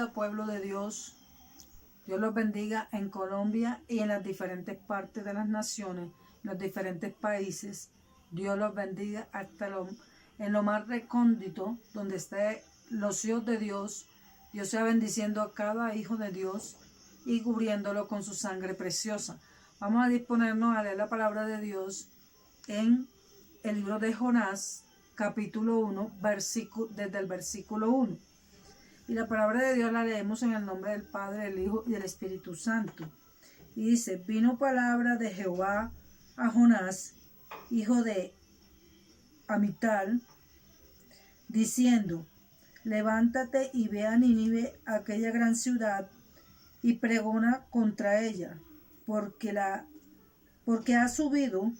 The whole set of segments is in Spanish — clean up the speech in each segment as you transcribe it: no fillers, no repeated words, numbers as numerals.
bendiga, pueblo de Dios. Dios los bendiga en Colombia y en las diferentes partes de las naciones, en los diferentes países. Dios los bendiga en lo más recóndito, donde estén los hijos de Dios. Dios sea bendiciendo a cada hijo de Dios y cubriéndolo con su sangre preciosa. Vamos a disponernos a leer la palabra de Dios en el libro de Jonás, capítulo 1, desde el versículo 1. Y la palabra de Dios la leemos en el nombre del Padre, del Hijo y del Espíritu Santo. Y dice: vino palabra de Jehová a Jonás, hijo de Amital, diciendo: levántate y ve a Nínive, aquella gran ciudad, y pregona contra ella, porque ha subido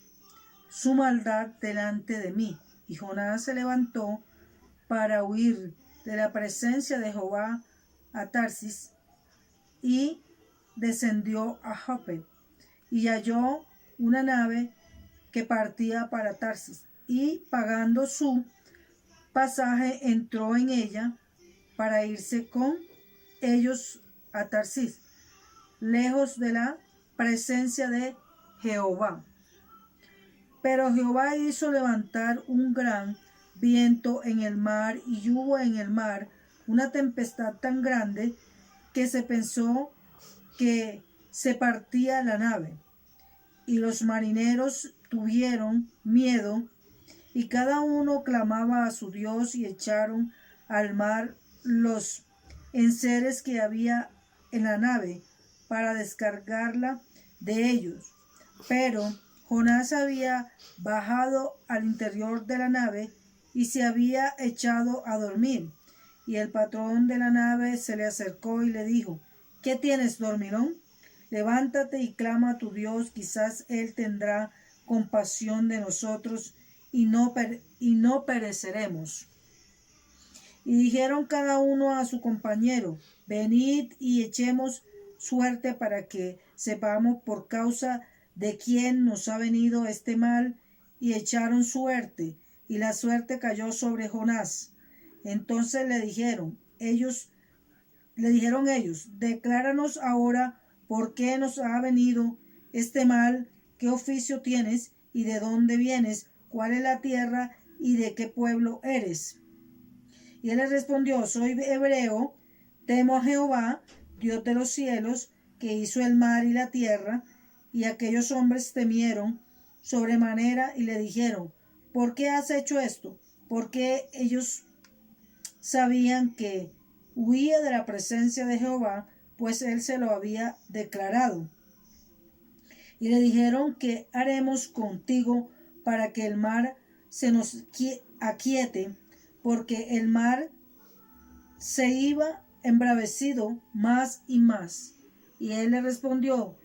su maldad delante de mí. Y Jonás se levantó para huir de la presencia de Jehová a Tarsis, y descendió a Jope, y halló una nave que partía para Tarsis, y pagando su pasaje entró en ella para irse con ellos a Tarsis, lejos de la presencia de Jehová. Pero Jehová hizo levantar un gran viento en el mar, y hubo en el mar una tempestad tan grande que se pensó que se partía la nave. Y los marineros tuvieron miedo, y cada uno clamaba a su Dios, y echaron al mar los enseres que había en la nave para descargarla de ellos. Pero Jonás había bajado al interior de la nave y se había echado a dormir. Y el patrón de la nave se le acercó y le dijo: ¿qué tienes, dormilón? Levántate y clama a tu Dios, quizás Él tendrá compasión de nosotros y no pereceremos. Y dijeron cada uno a su compañero: venid y echemos suerte para que sepamos por causa de quién nos ha venido este mal. Y echaron suerte, y la suerte cayó sobre Jonás. Entonces le dijeron ellos: decláranos ahora por qué nos ha venido este mal, qué oficio tienes y de dónde vienes, cuál es la tierra y de qué pueblo eres. Y él les respondió: soy hebreo, temo a Jehová, Dios de los cielos, que hizo el mar y la tierra. Y aquellos hombres temieron sobremanera y le dijeron: ¿por qué has hecho esto? Porque ellos sabían que huía de la presencia de Jehová, pues él se lo había declarado. Y le dijeron: ¿qué haremos contigo para que el mar se nos aquiete? Porque el mar se iba embravecido más y más. Y él le respondió: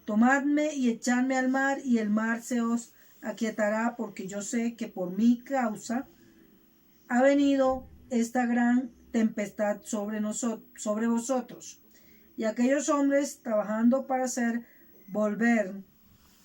tomadme y echadme al mar, y el mar se os aquietará, porque yo sé que por mi causa ha venido esta gran tempestad sobre vosotros. Y aquellos hombres trabajando para hacer volver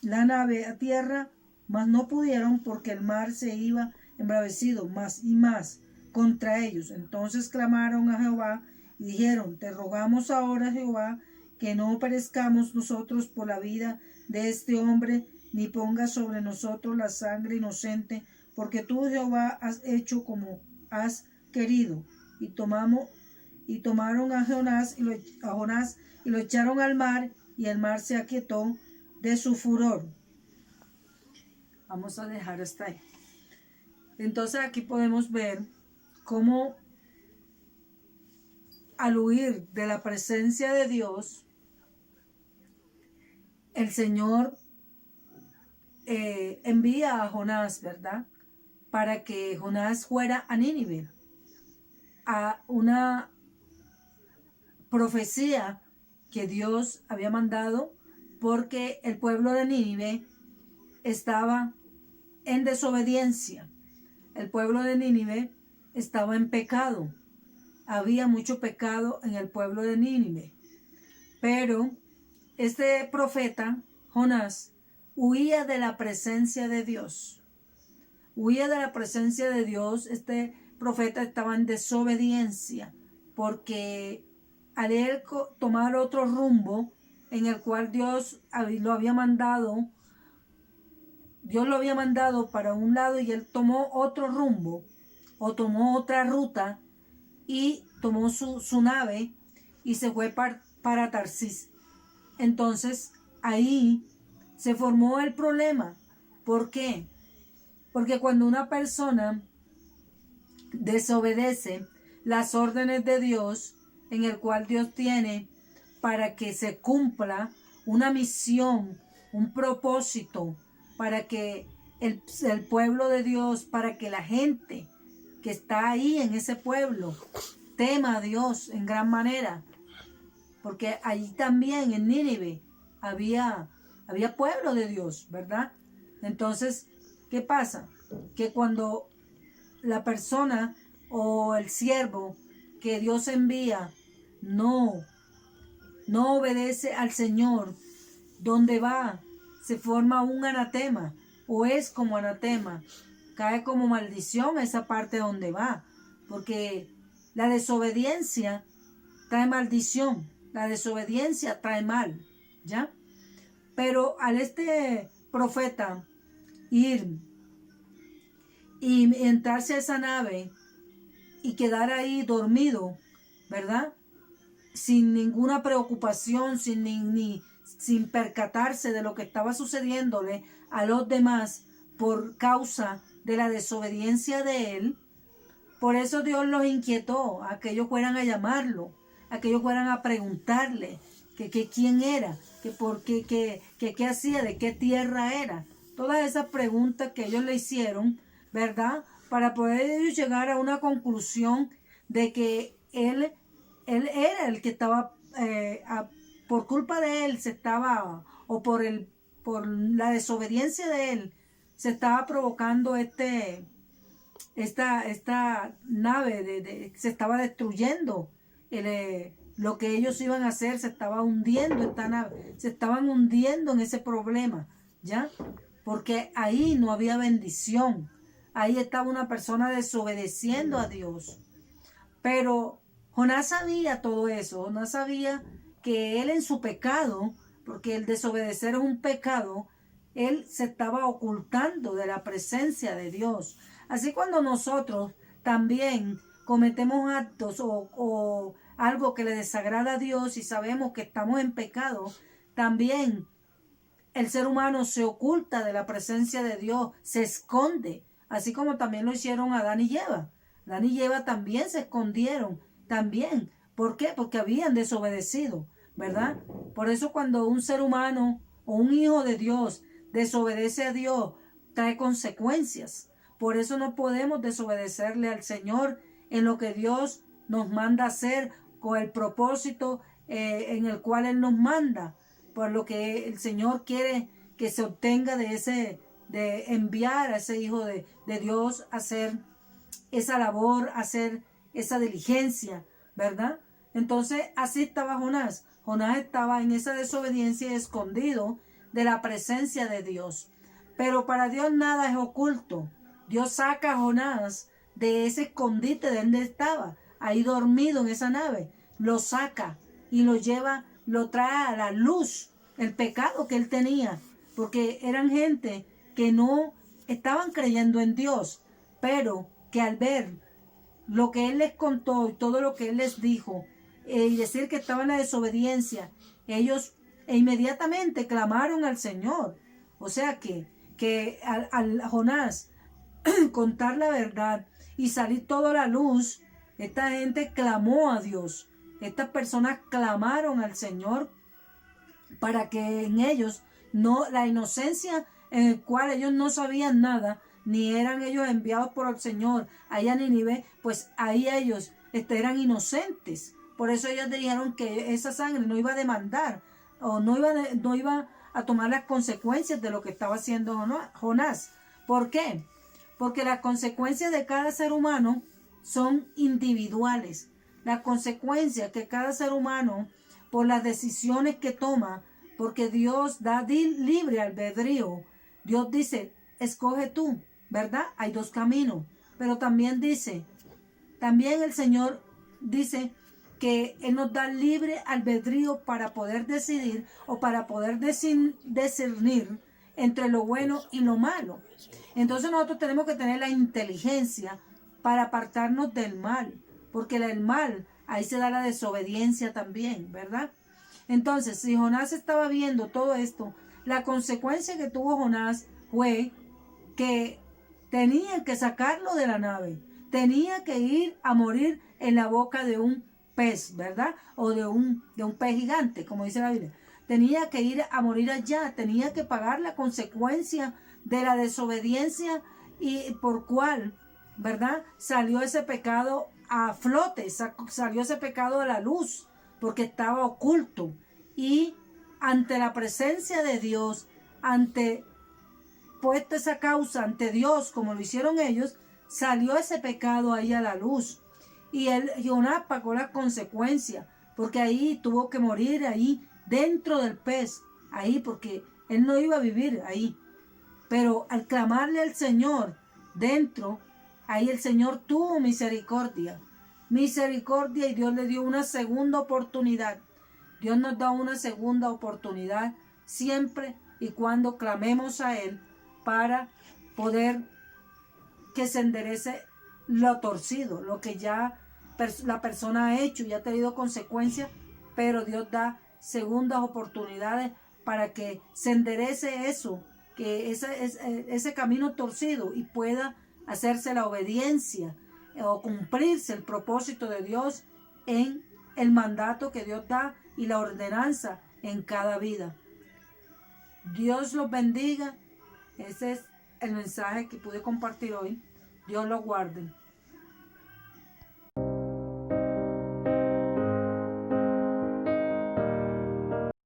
la nave a tierra, mas no pudieron, porque el mar se iba embravecido más y más contra ellos. Entonces clamaron a Jehová y dijeron: te rogamos ahora, Jehová, que no perezcamos nosotros por la vida de este hombre, ni pongas sobre nosotros la sangre inocente, porque tú, Jehová, has hecho como has querido. Y tomaron a Jonás y lo echaron al mar, y el mar se aquietó de su furor. Vamos a dejar hasta ahí. Entonces aquí podemos ver cómo, al huir de la presencia de Dios, el Señor envía a Jonás, ¿verdad? Para que Jonás fuera a Nínive, a una profecía que Dios había mandado, porque el pueblo de Nínive estaba en desobediencia. El pueblo de Nínive estaba en pecado. Había mucho pecado en el pueblo de Nínive. Pero este profeta, Jonás, huía de la presencia de Dios. Huía de la presencia de Dios. Este profeta estaba en desobediencia porque al él tomar otro rumbo en el cual Dios lo había mandado, Dios lo había mandado para un lado y él tomó otro rumbo o tomó otra ruta y tomó su nave y se fue para Tarsis. Entonces ahí se formó el problema. ¿Por qué? Porque cuando una persona desobedece las órdenes de Dios, en el cual Dios tiene para que se cumpla una misión, un propósito, para que el pueblo de Dios, para que la gente que está ahí en ese pueblo tema a Dios en gran manera, porque allí también en Nínive había pueblo de Dios, ¿verdad? Entonces, ¿qué pasa? Que cuando la persona o el siervo que Dios envía no obedece al Señor, donde va, se forma un anatema, o es como anatema, cae como maldición a esa parte donde va, porque la desobediencia trae maldición, la desobediencia trae mal, ¿ya? Pero al este profeta ir y entrarse a esa nave y quedar ahí dormido, ¿verdad? Sin ninguna preocupación, sin percatarse de lo que estaba sucediéndole a los demás por causa de la desobediencia de él. Por eso Dios los inquietó a que ellos fueran a llamarlo, a que ellos fueran a preguntarle que quién era, que por qué, qué hacía, de qué tierra era. Todas esas preguntas que ellos le hicieron, ¿verdad? Para poder ellos llegar a una conclusión de que él era el que estaba, por culpa de él se estaba, o por la desobediencia de él, se estaba provocando esta nave, se estaba destruyendo, lo que ellos iban a hacer, se estaba hundiendo esta nave, se estaban hundiendo en ese problema, ¿ya? Porque ahí no había bendición, ahí estaba una persona desobedeciendo a Dios. Pero Jonás sabía todo eso, Jonás sabía que él en su pecado, porque el desobedecer es un pecado, él se estaba ocultando de la presencia de Dios. Así cuando nosotros también cometemos actos o algo que le desagrada a Dios y sabemos que estamos en pecado, también el ser humano se oculta de la presencia de Dios, se esconde, así como también lo hicieron Adán y Eva. Adán y Eva también se escondieron, también. ¿Por qué? Porque habían desobedecido, ¿verdad? Por eso cuando un ser humano o un hijo de Dios desobedece a Dios, trae consecuencias. Por eso no podemos desobedecerle al Señor en lo que Dios nos manda hacer con el propósito en el cual Él nos manda, por lo que el Señor quiere que se obtenga de enviar a ese hijo de Dios a hacer esa labor, a hacer esa diligencia, ¿verdad? Entonces así estaba Jonás. Jonás estaba en esa desobediencia escondido de la presencia de Dios. Pero para Dios nada es oculto. Dios saca a Jonás de ese escondite de donde estaba, ahí dormido en esa nave. Lo saca y lo lleva, lo trae a la luz, el pecado que él tenía. Porque eran gente que no estaban creyendo en Dios, pero que al ver lo que él les contó y todo lo que él les dijo, y decir que estaba en la desobediencia, ellos inmediatamente clamaron al Señor. O sea que al Jonás contar la verdad y salir toda la luz, esta gente clamó a Dios. Estas personas clamaron al Señor para que en ellos no, la inocencia en el cual ellos no sabían nada, ni eran ellos enviados por el Señor allá en Nínive, pues ahí ellos eran inocentes. Por eso ellos dijeron que esa sangre no iba a demandar o no iba a tomar las consecuencias de lo que estaba haciendo Jonás. ¿Por qué? Porque las consecuencias de cada ser humano son individuales. Las consecuencias que cada ser humano, por las decisiones que toma, porque Dios da libre albedrío. Dios dice, escoge tú, ¿verdad? Hay dos caminos. Pero también dice, también el Señor dice que Él nos da libre albedrío para poder decidir o para poder discernir entre lo bueno y lo malo. Entonces nosotros tenemos que tener la inteligencia para apartarnos del mal, porque el mal, ahí se da la desobediencia también, ¿verdad? Entonces, si Jonás estaba viendo todo esto, la consecuencia que tuvo Jonás fue que tenía que sacarlo de la nave, tenía que ir a morir en la boca de un pez, ¿verdad? O de un pez gigante, como dice la Biblia. Tenía que ir a morir allá, tenía que pagar la consecuencia de la desobediencia y por cual, ¿verdad? Salió ese pecado a flote, salió ese pecado a la luz, porque estaba oculto. Y ante la presencia de Dios, ante puesta esa causa ante Dios, como lo hicieron ellos, salió ese pecado ahí a la luz. Y Jonás pagó la consecuencia, porque ahí tuvo que morir, ahí dentro del pez, ahí, porque él no iba a vivir ahí. Pero al clamarle al Señor dentro, ahí el Señor tuvo misericordia. Misericordia, y Dios le dio una segunda oportunidad. Dios nos da una segunda oportunidad siempre y cuando clamemos a Él para poder que se enderece lo torcido, lo que ya la persona ha hecho y ha tenido consecuencias, pero Dios da segundas oportunidades para que se enderece eso, que ese camino torcido y pueda hacerse la obediencia o cumplirse el propósito de Dios en el mandato que Dios da y la ordenanza en cada vida. Dios los bendiga. Ese es el mensaje que pude compartir hoy. Dios los guarde.